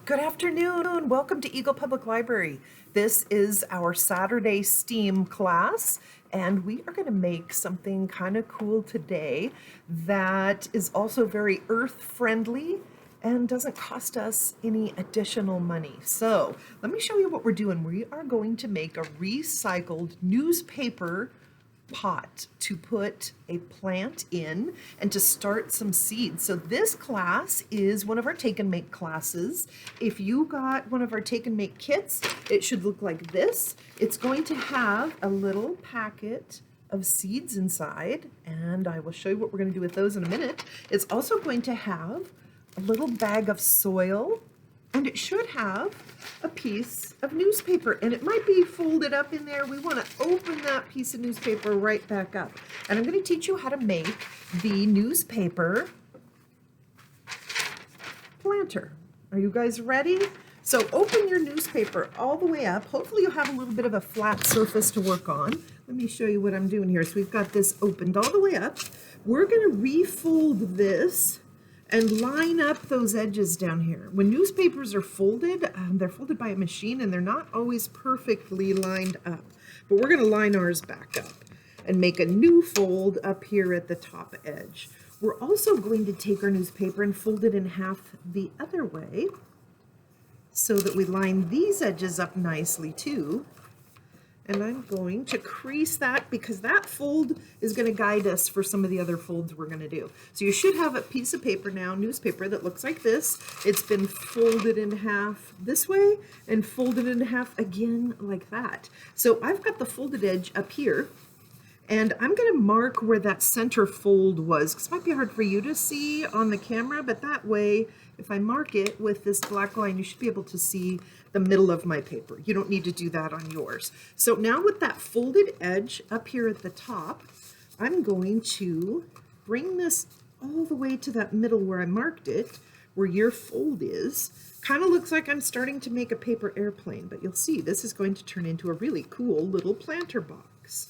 Good afternoon. Welcome to Eagle Public Library. This is our Saturday STEAM class, and we are going to make something kind of cool today that is also very earth-friendly and doesn't cost us any additional money. So let me show you what we're doing. We are going to make a recycled newspaper pot to put a plant in and to start some seeds. So this class is one of our take and make classes. If you got one of our take and make kits, it should look like this. It's going to have a little packet of seeds inside, and I will show you what we're going to do with those in a minute. It's also going to have a little bag of soil, and it should have a piece of newspaper, and it might be folded up in there. We want to open that piece of newspaper right back up. And I'm going to teach you how to make the newspaper planter. Are you guys ready? So open your newspaper all the way up. Hopefully you'll have a little bit of a flat surface to work on. Let me show you what I'm doing here. So we've got this opened all the way up. We're going to refold this and line up those edges down here. When newspapers are folded, they're folded by a machine and they're not always perfectly lined up. But we're gonna line ours back up and make a new fold up here at the top edge. We're also going to take our newspaper and fold it in half the other way so that we line these edges up nicely too. And I'm going to crease that because that fold is going to guide us for some of the other folds we're going to do. So you should have a piece of paper now, newspaper, that looks like this. It's been folded in half this way and folded in half again like that. So I've got the folded edge up here, and I'm going to mark where that center fold was, because it might be hard for you to see on the camera, but that way, if I mark it with this black line, you should be able to see the middle of my paper. You don't need to do that on yours. So now with that folded edge up here at the top, I'm going to bring this all the way to that middle where I marked it, where your fold is. Kind of looks like I'm starting to make a paper airplane, but you'll see this is going to turn into a really cool little planter box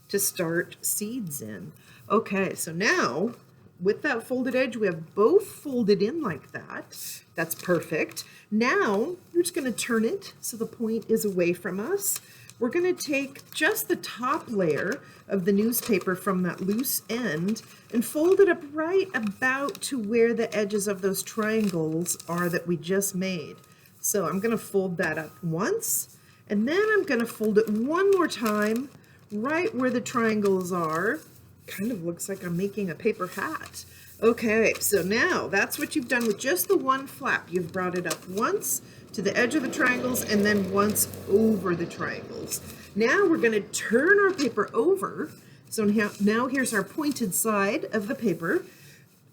to start seeds in. Okay, so now with that folded edge, we have both folded in like that. That's perfect. Now we're just going to turn it so the point is away from us. We're going to take just the top layer of the newspaper from that loose end and fold it up right about to where the edges of those triangles are that we just made. So I'm going to fold that up once, and then I'm going to fold it one more time right where the triangles are. Kind of looks like I'm making a paper hat. Okay, so now that's what you've done with just the one flap. You've brought it up once to the edge of the triangles and then once over the triangles. Now we're going to turn our paper over. So now here's our pointed side of the paper.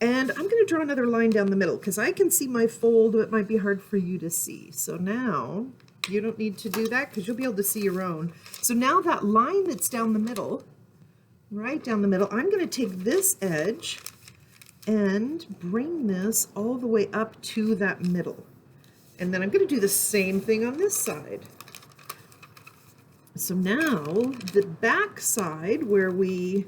And I'm going to draw another line down the middle because I can see my fold, but it might be hard for you to see. So now you don't need to do that because you'll be able to see your own. So now that line that's down the middle, right down the middle, I'm going to take this edge and bring this all the way up to that middle. And then I'm going to do the same thing on this side. So now the back side where we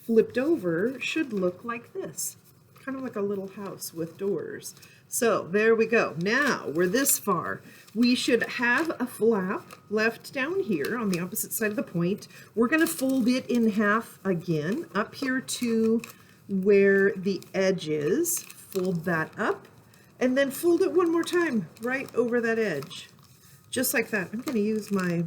flipped over should look like this. Kind of like a little house with doors. So there we go. Now we're this far. We should have a flap left down here on the opposite side of the point. We're going to fold it in half again up here to where the edge is. Fold that up and then fold it one more time right over that edge. Just like that. I'm going to use my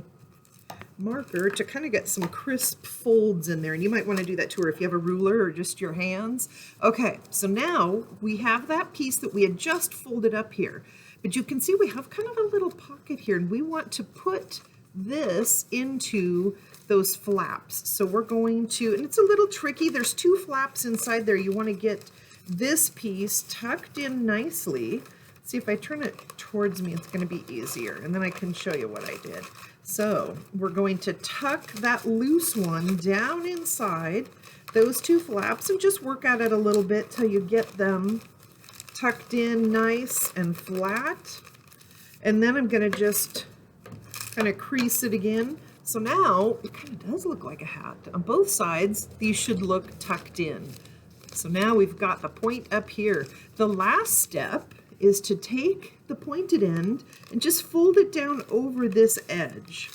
marker to kind of get some crisp folds in there, and you might want to do that too, or if you have a ruler or just your hands. Okay, so now we have that piece that we had just folded up here, but you can see we have kind of a little pocket here, and we want to put this into those flaps. So we're going to, and it's a little tricky, there's two flaps inside there. You want to get this piece tucked in nicely. See, if I turn it towards me, it's going to be easier, and then I can show you what I did. So we're going to tuck that loose one down inside those two flaps and just work at it a little bit till you get them tucked in nice and flat. And then I'm going to just kind of crease it again. So now it kind of does look like a hat. On both sides, these should look tucked in. So now we've got the point up here. The last step is to take the pointed end and just fold it down over this edge.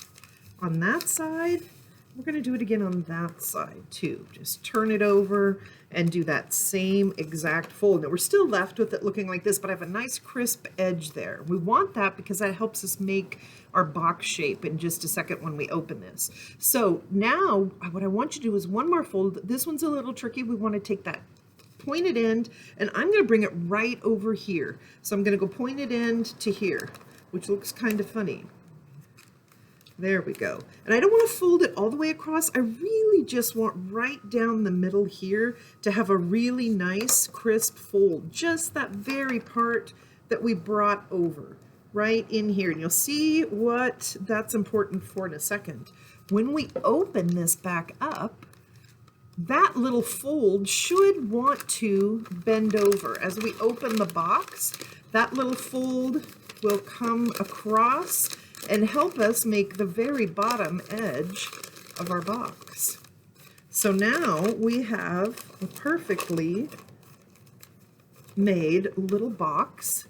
On that side, we're going to do it again on that side too. Just turn it over and do that same exact fold. Now we're still left with it looking like this, but I have a nice crisp edge there. We want that because that helps us make our box shape in just a second when we open this. So now what I want you to do is one more fold. This one's a little tricky. We want to take that pointed end and I'm going to bring it right over here. So I'm going to go pointed end to here, which looks kind of funny. There we go. And I don't want to fold it all the way across. I really just want right down the middle here to have a really nice crisp fold. Just that very part that we brought over right in here. And you'll see what that's important for in a second. When we open this back up, that little fold should want to bend over. As we open the box, that little fold will come across and help us make the very bottom edge of our box. So now we have a perfectly made little box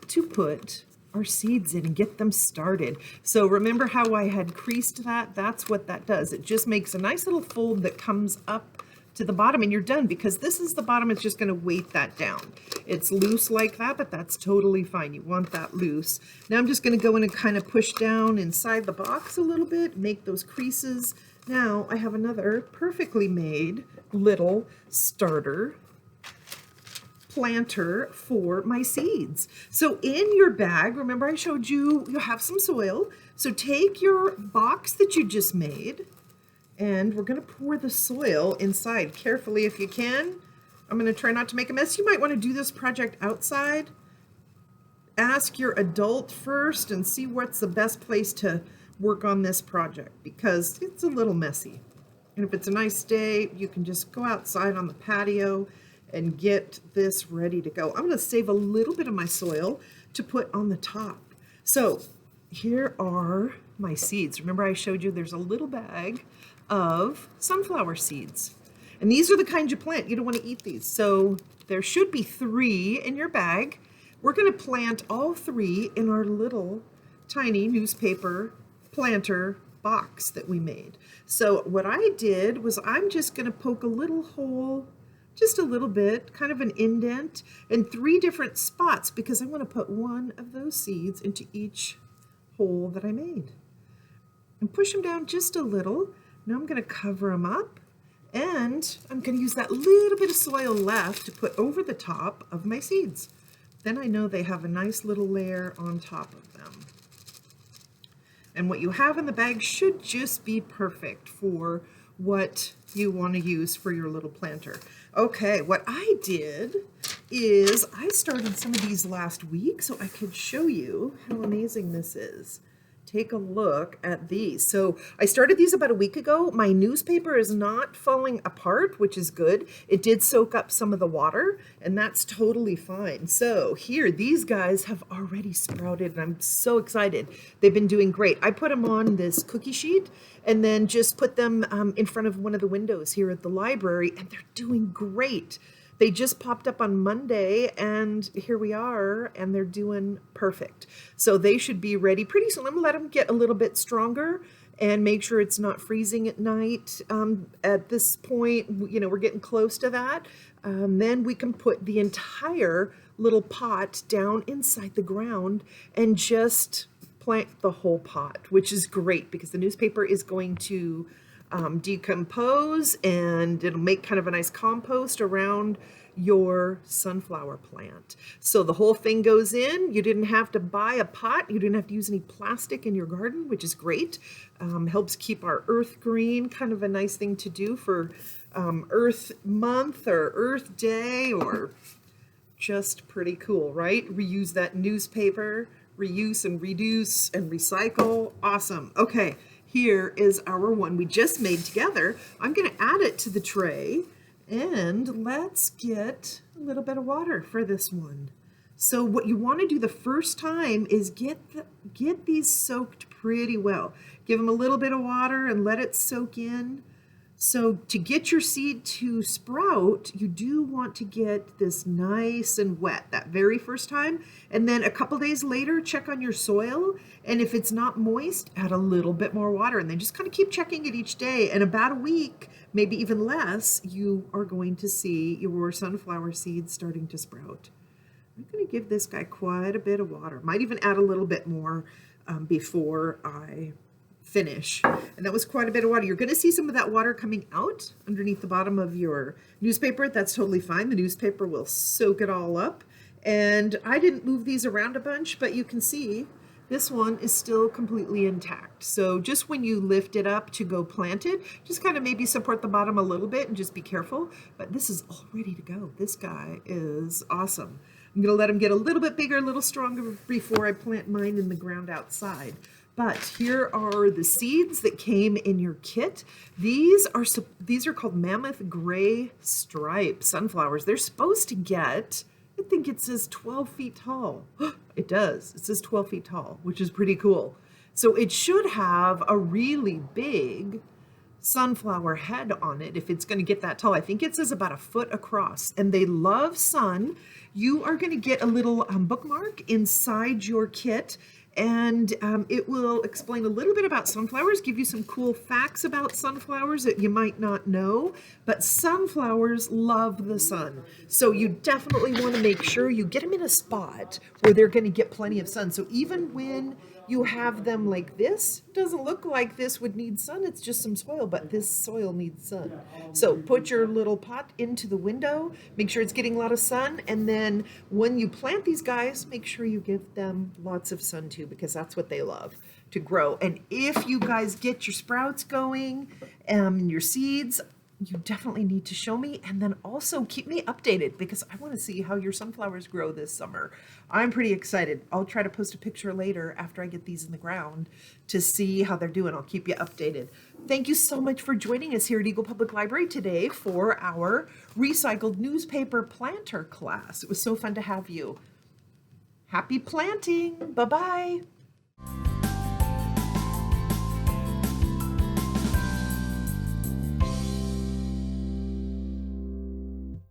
to put our seeds in and get them started. So remember how I had creased that? That's what that does. It just makes a nice little fold that comes up to the bottom and you're done, because this is the bottom. It's just going to weight that down. It's loose like that, but that's totally fine. You want that loose. Now I'm just going to go in and kind of push down inside the box a little bit, make those creases. Now I have another perfectly made little starter planter for my seeds. So in your bag, remember I showed you, you have some soil. So take your box that you just made, and we're going to pour the soil inside carefully if you can. I'm going to try not to make a mess. You might want to do this project outside. Ask your adult first and see what's the best place to work on this project, because it's a little messy. And if it's a nice day, you can just go outside on the patio and get this ready to go. I'm going to save a little bit of my soil to put on the top. So here are my seeds. Remember I showed you there's a little bag of sunflower seeds. And these are the kinds you plant. You don't want to eat these. So there should be 3 in your bag. We're going to plant all 3 in our little tiny newspaper planter box that we made. So what I did was I'm just going to poke a little hole, just a little bit, kind of an indent, in 3 different spots, because I want to put one of those seeds into each hole that I made. And push them down just a little. Now I'm going to cover them up, and I'm going to use that little bit of soil left to put over the top of my seeds. Then I know they have a nice little layer on top of them. And what you have in the bag should just be perfect for what you want to use for your little planter. Okay, what I did is I started some of these last week so I could show you how amazing this is. Take a look at these. So I started these about a week ago. My newspaper is not falling apart, which is good. It did soak up some of the water, and that's totally fine. So here, these guys have already sprouted, and I'm so excited. They've been doing great. I put them on this cookie sheet and then just put them in front of one of the windows here at the library, and they're doing great. They just popped up on Monday, and here we are, and they're doing perfect. So they should be ready pretty soon. I'm gonna let them get a little bit stronger and make sure it's not freezing at night. At this point, you know, we're getting close to that. Then we can put the entire little pot down inside the ground and just plant the whole pot, which is great because the newspaper is going to decompose, and it'll make kind of a nice compost around your sunflower plant. So the whole thing goes in. You didn't have to buy a pot. You didn't have to use any plastic in your garden, which is great. Helps keep our earth green, kind of a nice thing to do for Earth Month or Earth Day, or just pretty cool, right? Reuse that newspaper, reuse and reduce and recycle. Awesome. Okay. Here is our one we just made together. I'm going to add it to the tray, and let's get a little bit of water for this one. So what you want to do the first time is get these soaked pretty well. Give them a little bit of water and let it soak in So to get your seed to sprout, you do want to get this nice and wet that very first time. And then a couple days later, check on your soil. And if it's not moist, add a little bit more water. And then just kind of keep checking it each day. And about a week, maybe even less, you are going to see your sunflower seeds starting to sprout. I'm going to give this guy quite a bit of water. Might even add a little bit more before I finish. And that was quite a bit of water. You're going to see some of that water coming out underneath the bottom of your newspaper. That's totally fine. The newspaper will soak it all up. And I didn't move these around a bunch, but you can see this one is still completely intact. So just when you lift it up to go plant it, just kind of maybe support the bottom a little bit and just be careful. But this is all ready to go. This guy is awesome. I'm going to let him get a little bit bigger, a little stronger before I plant mine in the ground outside. But here are the seeds that came in your kit. These are called Mammoth Gray Stripe sunflowers. They're supposed to get, I think it says 12 feet tall. It does. It says 12 feet tall, which is pretty cool. So it should have a really big sunflower head on it if it's going to get that tall. I think it says about a foot across, and they love sun. You are going to get a little bookmark inside your kit, and it will explain a little bit about sunflowers, give you some cool facts about sunflowers that you might not know. But sunflowers love the sun, so you definitely want to make sure you get them in a spot where they're going to get plenty of sun. So even when you have them like this, it doesn't look like this would need sun, it's just some soil, but this soil needs sun. So put your little pot into the window, make sure it's getting a lot of sun, and then when you plant these guys, make sure you give them lots of sun too, because that's what they love to grow. And if you guys get your sprouts going, your seeds, you definitely need to show me, and then also keep me updated because I want to see how your sunflowers grow this summer. I'm pretty excited. I'll try to post a picture later after I get these in the ground to see how they're doing. I'll keep you updated. Thank you so much for joining us here at Eagle Public Library today for our recycled newspaper planter class. It was so fun to have you. Happy planting. Bye-bye.